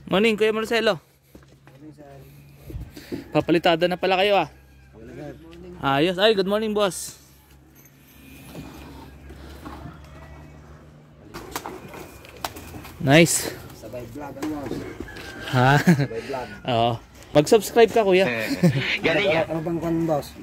Morning, Kuya Marcelo. Papalitada na pala kayo ah. Ayos. Ay, good morning, boss. Nice. Sabay vlog ang boss. Ha? Sabay vlog. Oo. Mag-subscribe ka, kuya. Galing yan. Ano bang kwan, boss?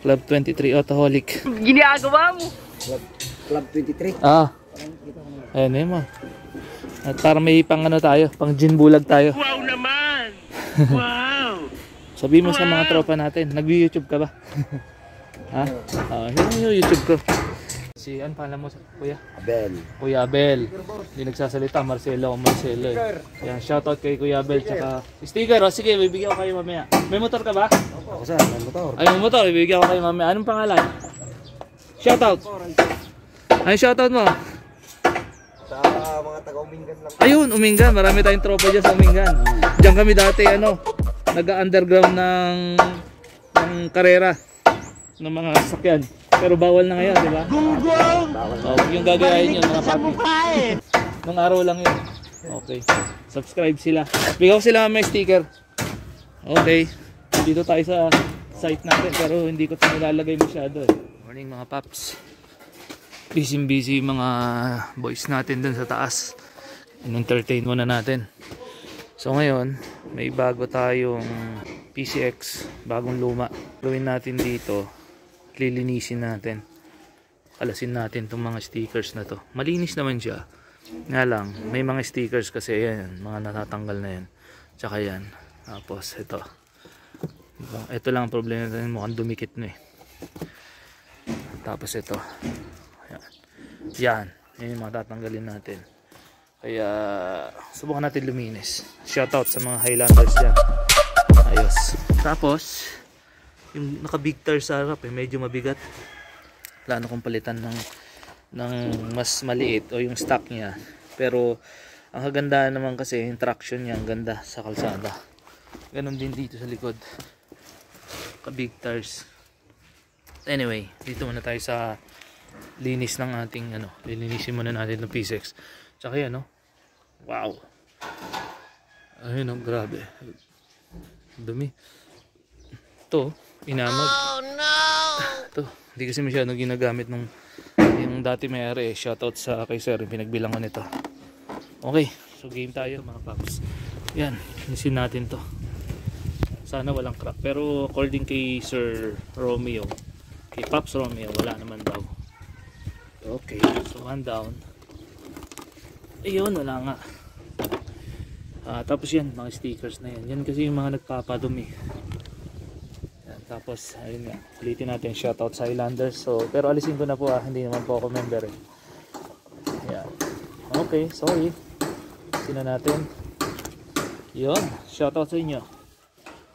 Club 23 Autoholic. Ginagawa mo. Club 23. Ah. Ayan na yun mo. At para may pang ano tayo, pang gin bulag tayo. Wow naman! Wow! Sabihin mo sa mga tropa natin, nag-YouTube ka ba? Ha? Yun yung YouTube ko. Si, ano pala mo, kuya? Abel. Kuya Abel. Hindi nagsasalita, Marcelo eh. Yan, shoutout kay Kuya Abel. Tsaka sticker, o sige, bibigyan ko kayo mamaya. May motor ka ba? Ako sir, may motor. Ay, may motor, bibigyan ko kayo mamaya. Anong pangalan? Shoutout. Ay, shoutout mo. Sa mga taga-Umingan lang. Ayun, Umingan. Marami tayong tropa dyan sa Umingan. Diyan kami dati, nag-underground ng karera ng mga sasakyan. Pero bawal na ngayon, di ba? Gunggong! Yung gagayahin yun, mga papi. Nung araw lang yun. Okay. Subscribe sila. Bigyan ko sila may sticker. Okay. Dito tayo sa site natin. Pero hindi ko ito nilalagay masyado eh. Morning mga paps. Busy mga boys natin dun sa taas. In-entertain muna natin. So ngayon, may bago tayong PCX. Bagong luma. Gawin natin dito. Lilinisin natin, alasin natin itong mga stickers na to. Malinis naman siya, nga lang may mga stickers kasi yan, mga natatanggal na yan, tsaka yan, tapos ito lang ang problema natin, mukhang dumikit na eh. Tapos ito yan yung mga tatanggalin natin, kaya subukan natin luminis. Shoutout sa mga Highlanders dyan. Ayos. Tapos yung naka big tire sa harap medyo mabigat. Plano kong palitan ng mas maliit o yung stock niya. Pero ang kagandaan naman kasi yung traction niya ang ganda sa kalsada. Ganon din dito sa likod. Naka big tires. Anyway, dito muna tayo sa linis ng ating lilinisin muna natin ng P6. Tsaka yan wow. Ayun grabe. Dumi. Ito inamag. Oh no! Ito, hindi kasi masyadong ginagamit nung yung dati may-ari. Shoutout sa kay sir, pinagbilang ko nito. Okay, so game tayo mga paps. Yan, linisin natin to. Sana walang crack. Pero according kay Sir Romeo, kay Pops Romeo, wala naman daw. Okay, so one down. Ayun, wala nga. Tapos yan, mga stickers na yan. Yan kasi yung mga nagpapadumi. Tapos ayun nga, ulitin natin shoutout sa Highlanders. So, pero alisin ko na po hindi naman po ako member eh. Ayan. Okay, sorry. Alisin na natin. Yun, shoutout sa inyo,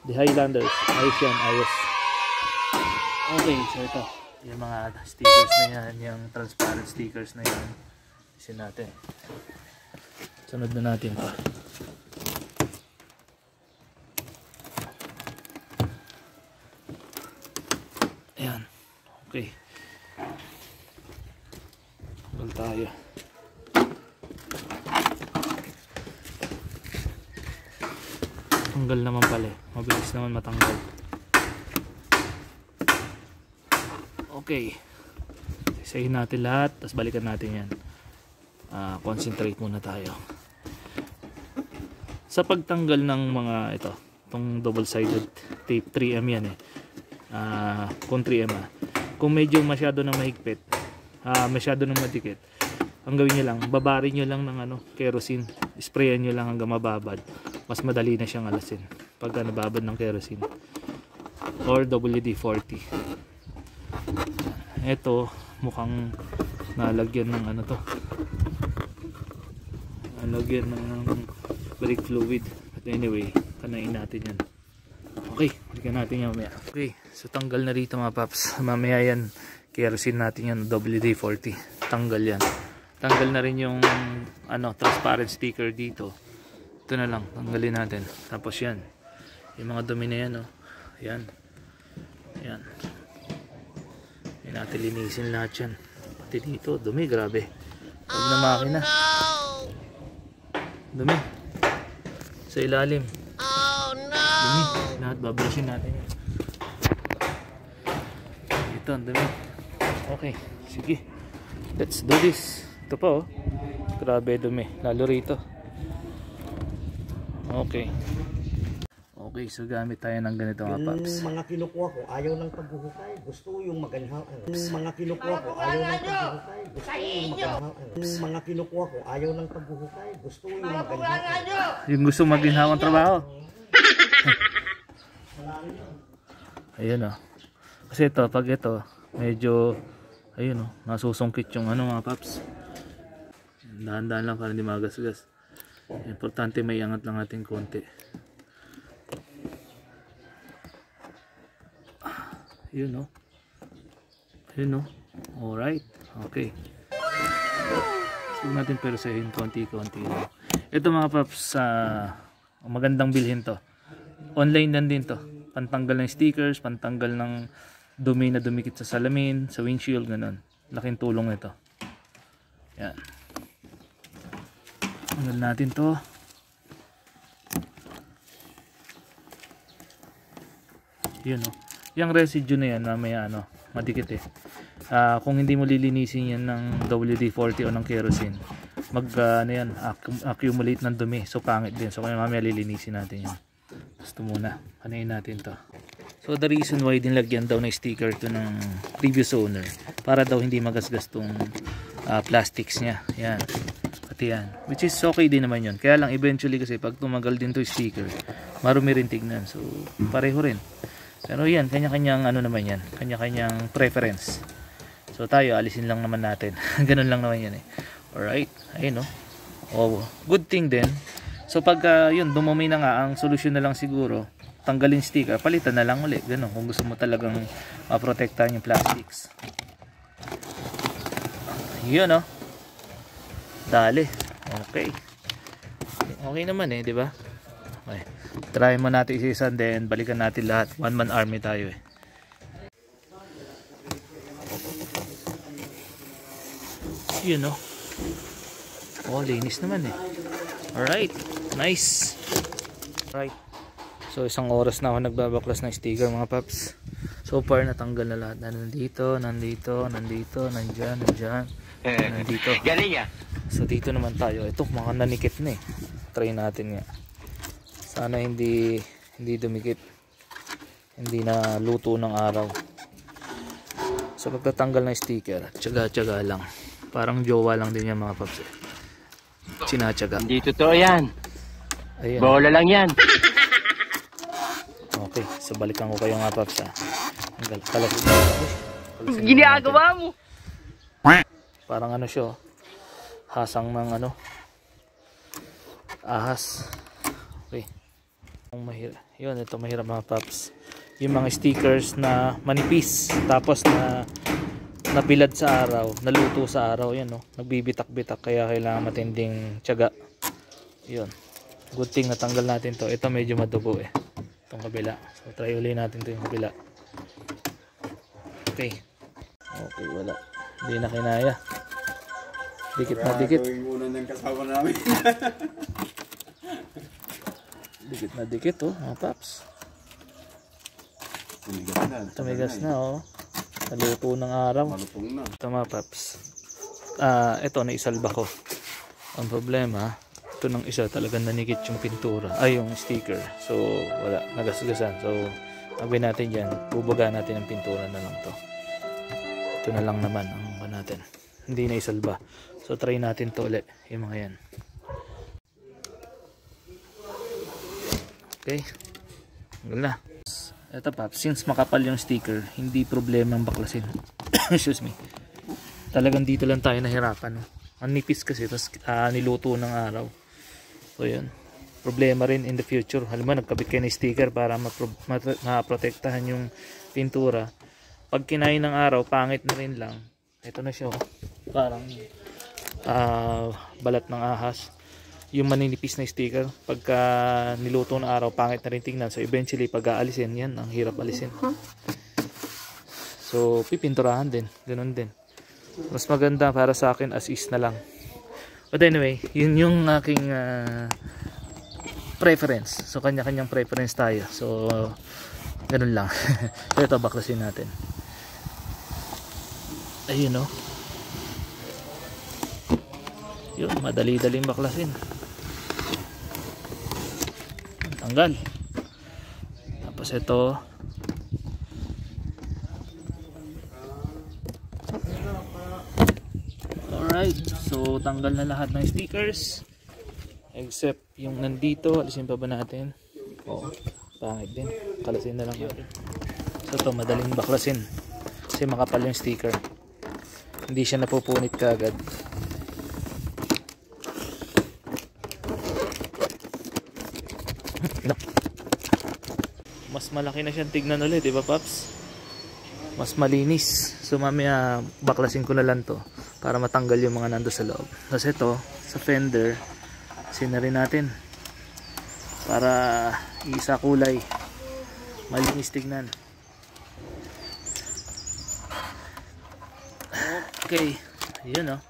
the Highlanders. Ayos yan, ayos. Okay, so ito yung mga stickers na yan, yung transparent stickers na yan. Alisin natin. Sunod na natin pa. Ayan. Okay. Tanggal tayo. Tanggal naman pala. Mabilis naman matanggal. Okay. Isahin natin lahat. Tapos balikan natin yan. Concentrate muna tayo. Sa pagtanggal ng mga itong double-sided tape, 3M yan eh. Kung 3M kung medyo masyado nang mahigpit, masyado nang madikit, ang gawin nyo lang, babarin nyo lang ng kerosene, sprayan nyo lang hanggang mababad. Mas madali na siyang alasin pagka nababad ng kerosene or WD-40. Ito mukhang nalagyan ng nalagyan ng brake fluid. But anyway, kanain natin yan. Okay, balikan natin yan mamaya. Okay, so tanggal na rito mga paps. Mamaya yan, kerosene natin yan, WD-40. Tanggal yan. Tanggal na rin yung transparent sticker dito. Ito na lang, tanggalin natin. Tapos yan, yung mga dumi na yan, oh. Yan. Yan. Yan natin linisin lahat yan. Pati dito, dumi, grabe. Huwag na makina. Dumi. Sa ilalim. Dumi. Lahat, babrusin natin yan. Ito, ang dumi. Okay, sige. Let's do this. Ito pa, oh. Grabe dumi, lalo rito. Okay. Okay, so gamit tayo ng ganito mga paps. Yung mga kinukuha ko, ayaw ng paghuhukay. Gusto yung maganhaw. Yung mga kinukuha ko, ayaw ng paghuhukay. Gusto yung maganhaw. Yung mga kinukuha ko, ayaw ng paghuhukay. Gusto yung maganhaw. Yung gusto maginhawang trabaho. Ayun, oh. Kasi ito, pag ito, medyo, ayun, oh, nasusungkit yung ano mga paps. Dahan-dahan lang para hindi magasgas. Importante may angat lang natin konti. Yun, no? Yun, no? Alright. Okay. Huwag natin pero sahin konti-konti. Ito mga paps, magandang bilhin to. Online lang din to. Pantanggal ng stickers, pantanggal ng dumi na dumikit sa salamin, sa windshield, ganun. Laking tulong nito. Yan. Tanggal natin to. Yun, no? Yung residue na yan, mamaya madikit eh. Kung hindi mo lilinisin yan ng WD-40 o ng kerosene, accumulate ng dumi. So pangit din. So kaya mamaya lilinisin natin yan. Gusto muna, panayin natin to. So the reason why dinlagyan daw ng sticker to ng previous owner, para daw hindi magasgas tong plastics niya. Yan. Pati yan. Which is okay din naman yun. Kaya lang eventually kasi pag tumagal din to sticker, marumi rin tignan. So pareho rin. Pero yan, kanya-kanyang naman yan. Kanya-kanyang preference. So tayo, alisin lang naman natin. Ganun lang naman yan eh. Alright. Ayun, no? Oh, good thing din. So pag yun, dumumi na nga, ang solusyon na lang siguro, tanggalin sticker, palitan na lang ulit. Ganun, kung gusto mo talagang maprotektahan yung plastics. Yun, no? Dali. Okay. Okay naman eh, di ba? Okay. Try mo natin isa-isa, then balikan natin lahat. One man army tayo eh. Yun, no? Oh, linis naman eh. Alright, nice. Alright. So isang oras na ako nagbabaklas ng sticker mga paps. So far natanggal na lahat. Nandito, nandito, nandito, nandyan, nandyan, nandito. Galing ya. So dito naman tayo. Ito mga nanikit na eh. Try natin nga. Sana hindi dumikit. Hindi na luto ng araw. So pagtatanggal ng sticker, tiyaga-tiyaga lang. Parang jowa lang din yan mga paps eh. Sinatyaga. Hindi totoo yan. Ayan. Bola lang yan. Okay, so balikan ko kayo nga paps ha. Ginagawa mo. Parang siya, hasang ng ahas. Okay. Yun, ito mahirap mga paps. Yung mga stickers na manipis, tapos na nabilad sa araw, naluto sa araw, yan no, nagbibitak-bitak, kaya kailangan matinding tiyaga. Yun, good thing natanggal natin to. Ito medyo madugo eh, itong kabila. So try uli natin to yung kabila. Okay, wala, hindi na kinaya. Dikit na dikit. Dikit na dikit oh mga paps. Tumigas na oh. Naluto ng araw. Ito mga paps. Ito naisalba ko. Ang problema, ito ng isa talagang nanikit yung pintura. Ay yung sticker. So wala, nagasgasan. So sabi natin dyan, bubaga natin ang pintura na lang to. Ito na lang naman ang natin. Hindi naisalba. So try natin to ulit. Yung mga yan. Okay. Hanggang na. Ito pa, since makapal yung sticker, hindi problema ang baklasin. Excuse me. Talagang dito lang tayo nahirapan. No? Ang nipis kasi, tapos niluto ng araw. So yun. Problema rin in the future. Halimbawa, nagkabit kayo ng sticker para maprotektahan yung pintura. Pag kinain ng araw, pangit na rin lang. Ito na siya. Parang balat ng ahas. yung maninipis na sticker. Pagka niluto na araw, pangit na rin tingnan. So eventually pag aalisin, yan ang hirap alisin. So pipinturahan din, ganun din. Mas maganda para sa akin as is na lang. But anyway, yun yung aking preference. So kanya-kanyang preference tayo. So ganun lang. So ito, baklasin natin. Ayun, no. Yun, madali-daling baklasin. Tanggal. Tapos ito. Alright, so tanggal na lahat ng stickers except yung nandito. Alisin pa ba natin? Oo, pangit din. Kalasin na lang natin. So ito, madaling baklasin kasi makapal yung sticker, hindi siya napupunit kaagad. Mas malaki na siyang tignan ulit, diba Paps? Mas malinis. So mamaya baklasin ko na lang to para matanggal yung mga nando sa loob. Kasi ito, sa fender, sinarin natin para isa kulay, malinis tignan. Okay, yun, oh.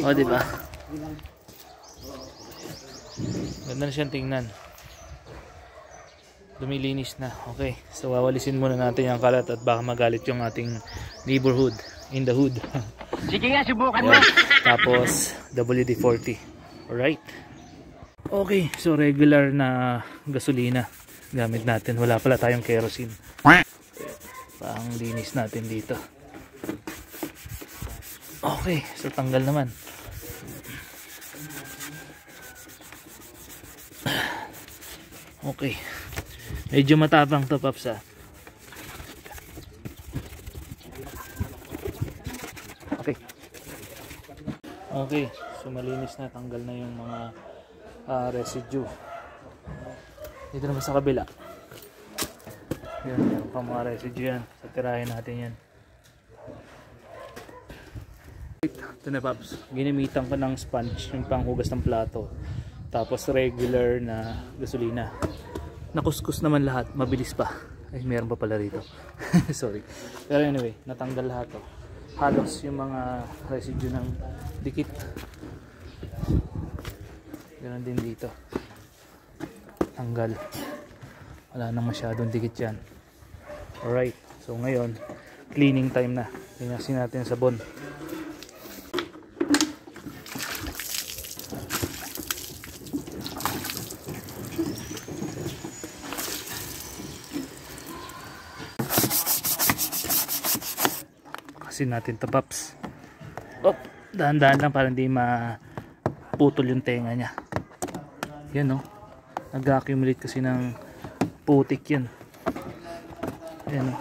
O, diba? Ganda na siyang tingnan. Lumilinis na. Okay, so wawalisin muna natin yung kalat at baka magalit yung ating neighborhood in the hood. Sige nga, subukan mo. Tapos WD-40. Alright. Okay, so regular na gasolina gamit natin. Wala pala tayong kerosene. Pang linis natin dito. Okay, so tanggal naman. Okay. Medyo matapang to, Paps, ha. Okay. Okay, so malinis na, tanggal na yung mga residue. Dito naman sa kabila. Yan, meron pa mga residue yan. So tirahin natin yan. Ito na, Paps. Ginamitan ko ng sponge, yung panghugas ng plato. Tapos regular na gasolina. Nakuskus naman lahat, mabilis pa. Ay, meron pa pala rito. Sorry. Pero anyway, natanggal lahat to. Halos yung mga residue ng dikit. Ganon din dito. Tanggal. Wala nang masyadong dikit yan. Alright. So ngayon, cleaning time na. Linasin natin sabon. Natin to, Paps. Oh, dahan-dahan lang para hindi maputol yung tenga niya. Yan, oh. Nag-accumulate kasi ng putik yan. Yan, oh.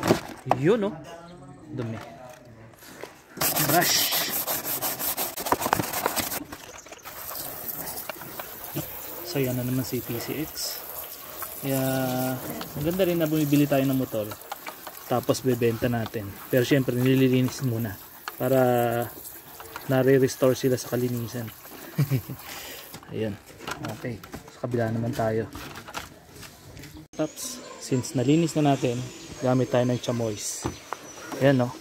Yun, oh. Dumi. Brush. So yan na naman si PCX. Kaya maganda rin na bumibili tayo ng motor tapos bebenta natin, pero syempre nililinis muna para nare-restore sila sa kalinisan. Ayun. Okay, sa kabila naman tayo. Paps, since nalinis na natin, gamit tayo ng chamois. Ayan, no,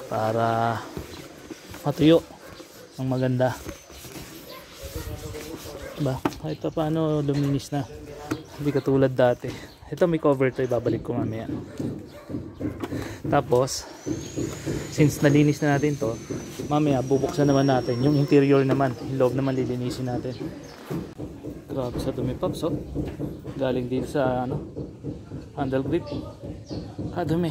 para matuyo ng maganda, diba? Kahit pa paano luminis na, hindi katulad dati. Ito may cover to, ibabalik ko mamaya. Tapos since nalinis na natin to, mamaya bubuksan naman natin yung interior naman, yung loob naman lilinisin natin. Grabe sa dumi, Paps, oh. Galing din sa handle grip. Dumi.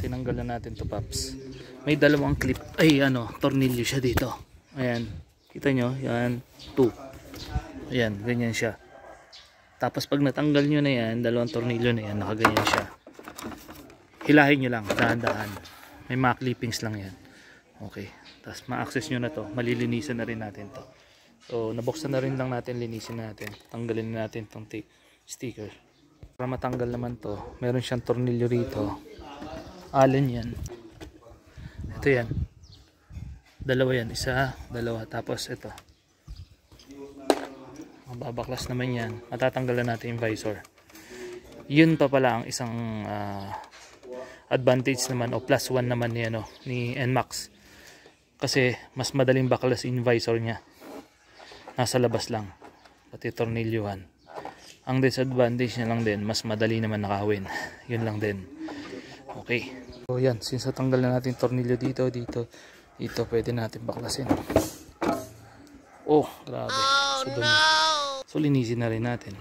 Tinanggal na natin to, Paps. May dalawang clip, ay tornilyo siya dito. Ayan, kita nyo, yan, 2. Ayan, ganyan siya. Tapos pag natanggal nyo na yan, dalawang tornilyo na yan, nakaganyan siya. Hilahin nyo lang, dahan-dahan. May mga clippings lang yan. Okay, tapos ma-access nyo na to, malilinisan na rin natin to. So nabuksan na rin lang natin, linisin natin, tanggalin na natin tong sticker. Para matanggal naman to, meron siyang tornilyo rito. Allen yan. Ito yan. Dalawa yan, isa, dalawa, tapos ito. babaklas naman yan, matatanggalan natin yung visor. Yun pa pala ang isang advantage naman o plus 1 naman ni, ni NMAX. Kasi mas madaling baklas yung visor niya. Nasa labas lang. Pati tornilyuhan. Ang disadvantage niya lang din, mas madali naman nakawin. Yun lang din. Okay. So yan, since natanggal na natin tornilyo dito, dito, pwede natin baklasin. Oh, grabe. So, no! So linisin na rin natin.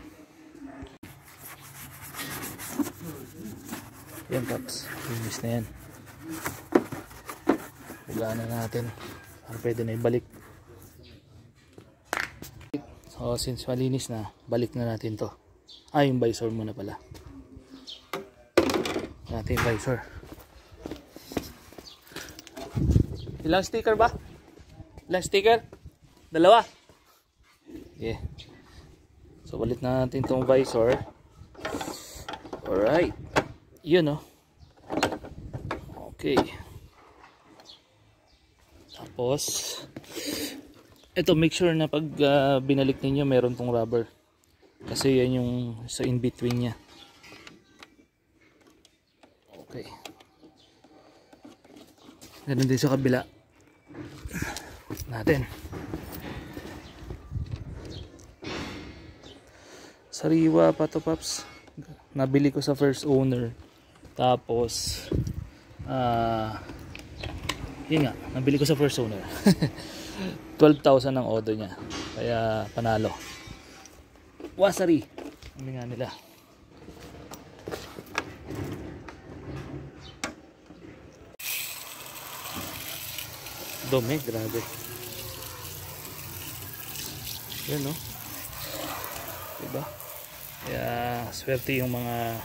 Yan, Paps. Linis na yan. Hulaan na natin. Para pwede na ibalik. So, since malinis na, balik na natin to. Yung visor muna pala. Natin yung visor. Ilang sticker ba? Ilang sticker? 2? Okay. So, balik na natin itong visor. Alright. Yun, okay. Tapos ito, make sure na pag binalik ninyo meron tong rubber, kasi yan yung sa in between nya. Okay, ganun din sa kabila natin. Sariwa pa to, Paps. Nabili ko sa first owner. Tapos yun nga, nabili ko sa first owner. 12,000 ang order niya. Kaya panalo. Wasari. Ano nga nila. Dumi, grabe. Yan, no? Diba? Kaya swerte yung mga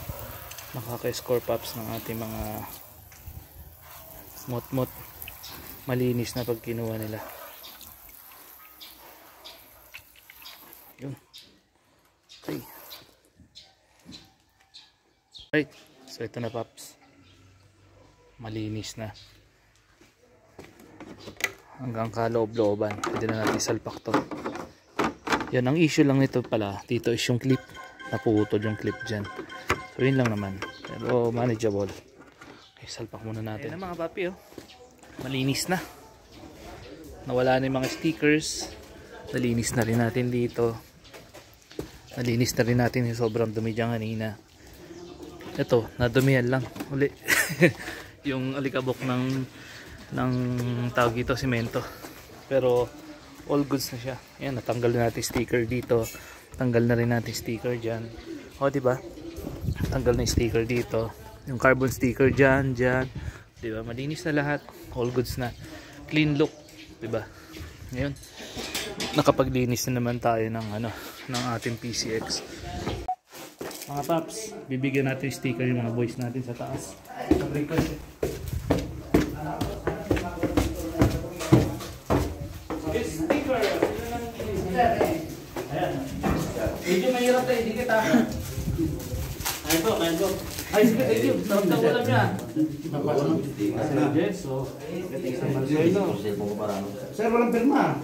nakaka-score, Paps, ng ating mga mot-mot. Malinis na pag kinuha nila. Yun. Okay. Right. So ito na, Paps. Malinis na. Hanggang kaloob-looban. Pwede na natin salpak to. Yan, ang issue lang nito pala dito is yung clip. Naputol yung clip dyan. So yun lang naman. Pero manageable. Okay, salpak muna natin. Ayan na, mga papi, malinis na. Nawala na yung mga stickers. Nalinis na rin natin dito. Nalinis na rin natin yung sobrang dumi dyan kanina. Ito, nadumihan lang uli. Yung alikabok ng tawag ito, simento. Pero all goods na siya. Ayan, natanggal na natin sticker dito. Tanggal na rin natin sticker dyan. O, diba? Tanggal na yung sticker dito. Yung carbon sticker dyan, dyan. Diba? Malinis na lahat. All goods na. Clean look. Diba? Ngayon, nakapaglinis na naman tayo ng ng ating PCX. Mga paps, bibigyan natin yung sticker yung mga boys natin sa taas. Sticker! Ayan. Medyo mahirap tayo, hindi kita. Ayun po, ayun po. Ay, sige, thank you. Sarap na ulam niya. Yes, so. Sir, walang pirma.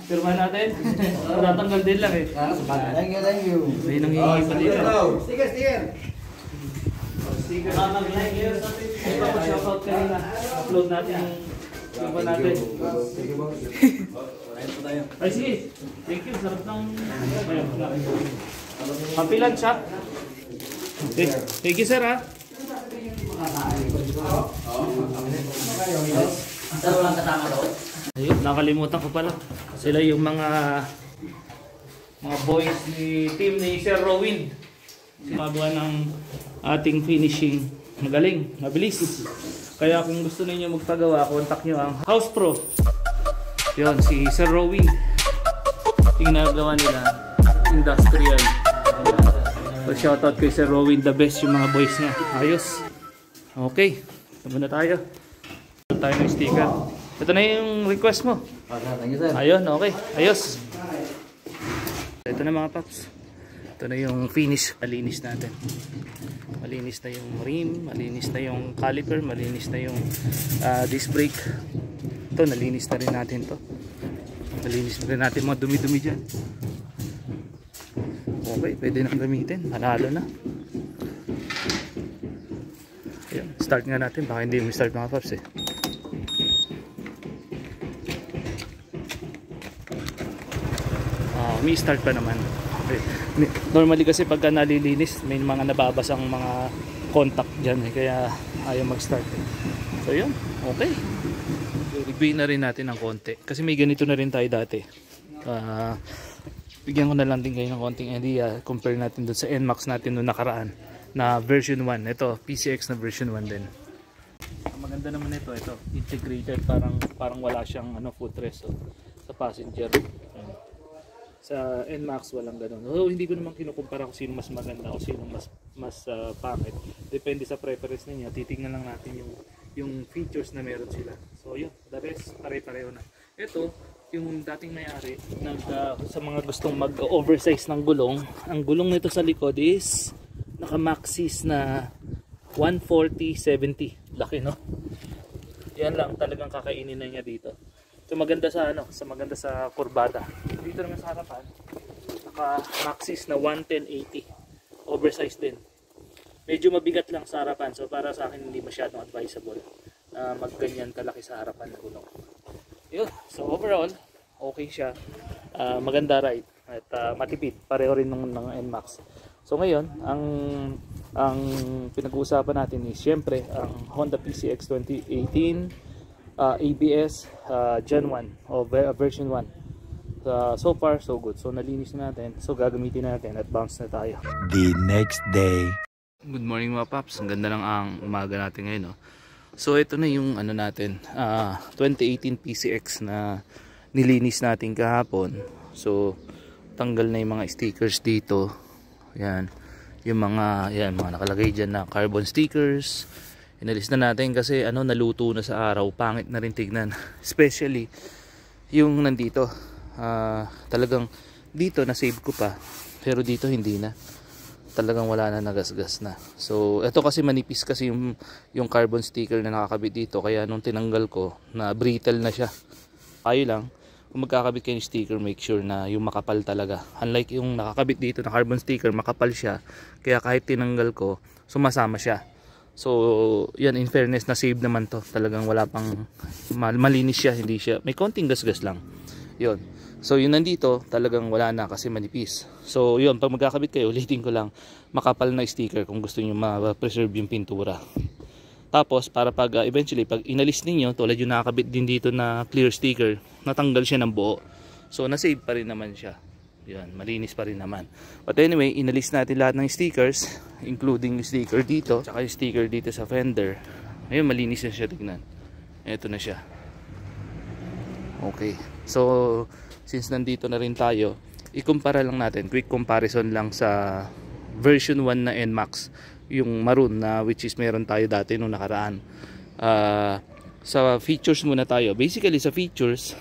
Pirma natin. Tatanggal din lang eh. Thank you. May nangihingi pa dito. Sticker, sticker. Sticker. Mag-like yun. Ito po, shoutout kanina. Upload natin yung iba natin. Ay, sige. Thank you. Sarap ng... Kapilan siya. Okay. Thank you, sir, ha. Ayun, nakalimutan ko pala. Sila yung mga boys ni team ni Sir Rowin. Gumagawa ng ating finishing. Magaling, mabilis. Kaya kung gusto niyo magpagawa, contact niyo ang House Pro. Yun, si Sir Rowin. Yung nagawa nila, industrial. So, shoutout kay Sir Rowin, the best yung mga boys niya. Ayos. Okay, tama na tayo. Ito tayo ng sticker. Ito na yung request mo. Thank you, sir. Ayun, okay. Ayos. Ito na, mga paps. Ito na yung finish. Malinis natin. Malinis na yung rim, malinis na yung caliper, malinis na yung disc brake. Ito, nalinis na rin natin to. Malinis na rin natin mga dumi-dumi dyan. Okay, pwede nang gamitin. Manalo na. Ayan, start nga natin. Baka hindi mo start mga paps eh. May start pa naman. Okay. Normally kasi pagka nalilinis, may mga nababasang mga contact dyan eh. Kaya ayaw mag-start eh. So yun, okay. Bigyan na rin natin ng konti. Kasi may ganito na rin tayo dati. Bigyan ko na lang din kayo ng konting idea. Compare natin dun sa NMAX natin nung nakaraan na version 1. Ito, PCX na version 1 din. Ang maganda naman ito, integrated. Parang wala siyang footrest sa passenger. Sa NMAX walang ganun. Hindi ko naman kinukumpara kung sino mas maganda o sino mas pangit. Depende sa preference ninyo. Titingnan lang natin yung features na meron sila. So yun, the rest pare-pareho na. Ito, yung dating may-ari sa mga gustong mag-oversize ng gulong, ang gulong nito sa likod is naka-Maxxis na 140/70. Laki, no? Yan lang talagang kakainin na niya dito. So maganda sa kurbada. Dito naman sa harapan, naka-Maxxis na 110/80. Oversize din. Medyo mabigat lang sa harapan, so para sa akin hindi masyadong advisable na magganyan kalaki sa harapan na gulong. Yun, so overall okay siya. Maganda ride at matipid, pareho rin ng NMAX. So ngayon, ang pinag-uusapan natin is syempre ang Honda PCX 2018 ABS Gen 1 o version 1. So far so good. So nalinis na natin, so gagamitin natin at bounce na tayo. The next day. Good morning mga paps, ang ganda lang ang umaga natin ngayon, no? So ito na yung natin, 2018 PCX na nilinis natin kahapon. So tanggal na yung mga stickers dito. Yan, yung mga nakalagay dyan na carbon stickers. Inalis na natin kasi naluto na sa araw, pangit na rin tignan. Especially yung nandito, talagang dito na save ko pa, pero dito hindi na. Talagang wala na, nagasgas na. So ito kasi manipis kasi yung carbon sticker na nakakabit dito, kaya nung tinanggal ko na brittle na siya. Ayo lang, kung magkakabit kayo ng sticker, make sure na yung makapal talaga. Unlike yung nakakabit dito na carbon sticker, makapal siya, kaya kahit tinanggal ko, sumasama siya. So yan, in fairness, na save naman to. Talagang wala pang malinis siya, hindi siya, may konting gasgas lang. Yun. So yun, nandito talagang wala na kasi manipis. So yun, pag magkakabit kayo, ulitin ko lang, makapal na sticker kung gusto niyo ma-preserve yung pintura. Tapos para pag eventually pag inalis niyo, tulad yung nakakabit din dito na clear sticker, natanggal siya ng buo. So na-save pa rin naman siya. Yan, malinis pa rin naman. But anyway, inalis natin lahat ng stickers, including yung sticker dito, tsaka yung sticker dito sa fender. Ayun, malinis na siya, tignan. Ito na siya. Okay. So since nandito na rin tayo, ikumpara lang natin, quick comparison lang sa version 1 na NMAX, yung maroon na which is meron tayo dati nung nakaraan. Sa features muna tayo. Basically sa features,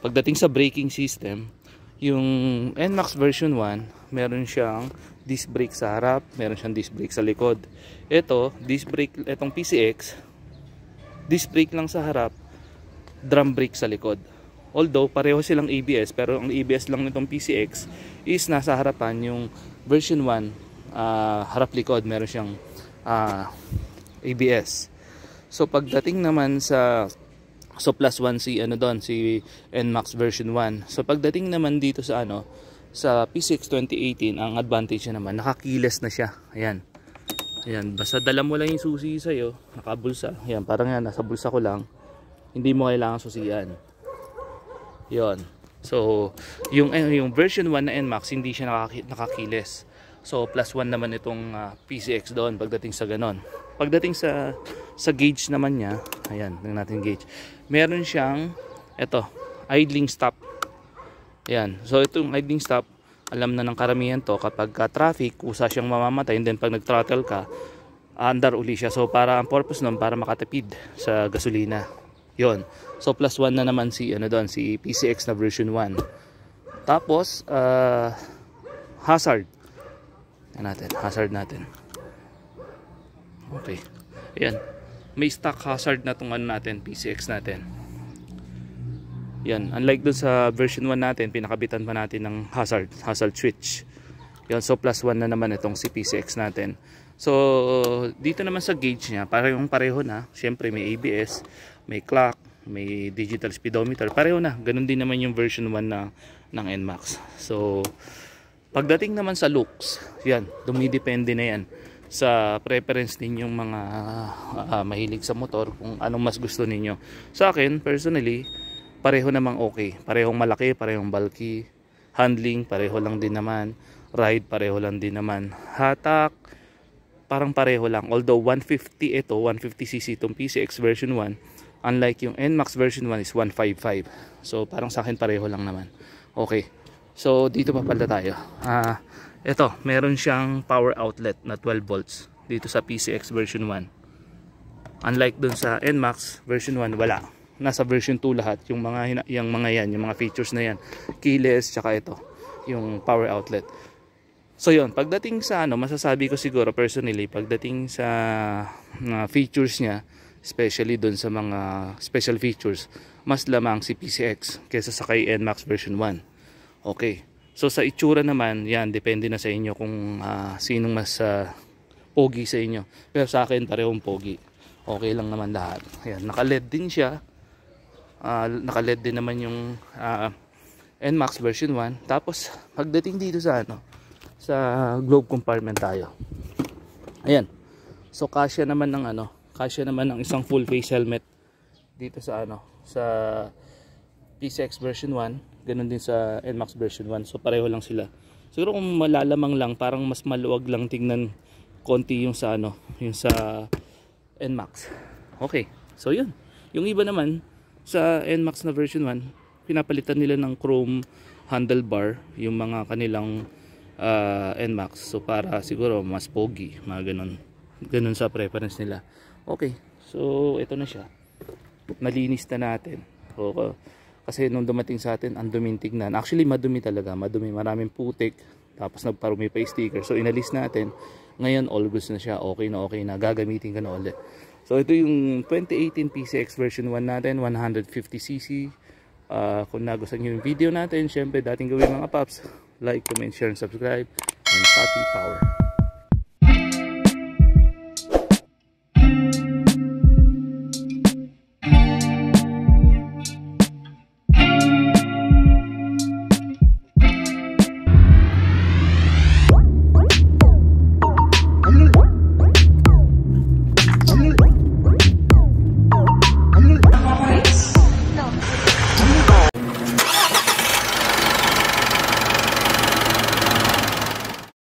pagdating sa braking system, yung NMAX version 1, meron siyang disc brake sa harap, meron siyang disc brake sa likod. Ito, disc brake, itong PCX, disc brake lang sa harap, drum brake sa likod. Although pareho silang ABS, pero ang ABS lang nitong PCX is nasa harapan. Yung version 1, harap likod, meron siyang ABS. So pagdating naman sa plus 1 si si NMAX version 1. So pagdating naman dito sa sa PCX 2018, ang advantage niya naman, nakakiles na siya. Ayan. Ayan, basta dala mo lang yung susi sa'yo, nakabulsa. Ayan, parang yan, nasa bulsa ko lang. Hindi mo kailangan susian. Yon. So yung version 1 na NMAX hindi siya nakakiles. So plus 1 naman itong PCX doon pagdating sa ganon. Pagdating sa gauge naman niya, ayan, tingnan natin gauge. Meron siyang idling stop. Ayan. So itong idling stop, alam na ng karamihan to, kapag traffic, kusa siyang mamamatay, and then pag nag-throttle ka, andar uli siya. So para ang purpose nun, para makatipid sa gasolina. Yon. So plus 1 na naman si si PCX na version 1. Tapos hazard. Hazard natin. Okay. Ayan. May stock hazard na tong natin, PCX natin. Yan, unlike dun sa version 1 natin, pinakabitan pa natin ng hazard switch. Yan, so +1 na naman itong si PCX natin. So dito naman sa gauge niya, pareho na. Siyempre may ABS, may clock, may digital speedometer, pareho na. Ganun din naman yung version 1 ng NMAX. So pagdating naman sa looks, yan, dumidepende na yan sa preference ninyong mga mahilig sa motor, kung anong mas gusto ninyo. Sa akin personally, pareho namang okay. Parehong malaki, parehong bulky. Handling, pareho lang din naman. Ride, pareho lang din naman. Hatak, parang pareho lang. Although 150 ito, 150cc itong PCX version 1. Unlike yung NMAX version 1 is 155. So parang sa akin pareho lang naman. Okay. So dito pa pala tayo. Ito, meron siyang power outlet na 12 volts dito sa PCX version 1. Unlike dun sa NMAX version 1, wala. Nasa version 2 lahat yung mga features na yan, keyless, tsaka ito yung power outlet. So yun, pagdating sa masasabi ko siguro personally, pagdating sa features niya, especially dun sa mga special features, mas lamang si PCX kaysa sa kay NMAX version 1. Okay, so sa itsura naman, yan, depende na sa inyo kung sinong mas pogi sa inyo. Pero sa akin parehong pogi, okay lang naman lahat. Ayan, naka-LED din siya. Naka-LED din naman yung NMAX version 1. Tapos pagdating dito sa globe compartment tayo. Ayan. So kasya naman ng isang full face helmet dito sa sa PCX version 1, ganun din sa NMAX version 1. So pareho lang sila. Siguro kung malalamang lang, parang mas maluwag lang tingnan konti yung sa NMAX. Okay. So yun. Yung iba naman sa NMAX na version 1, pinapalitan nila ng chrome handlebar yung mga kanilang NMAX. So para siguro mas pogi, mga ganun sa preference nila. Okay, so ito na siya. Nalinis na natin. Kasi nung dumating sa atin, ang duming tignan. Actually madumi talaga, maraming putik. Tapos nagparumi pa yung sticker. So inalis natin. Ngayon all goods na siya, okay na, gagamitin ka na ulit. So ito yung 2018 PCX version 1 natin, 150cc. Kung nagustuhan nyo yung video natin, syempre dating gawin mga paps, like, comment, share, and subscribe. And happy power.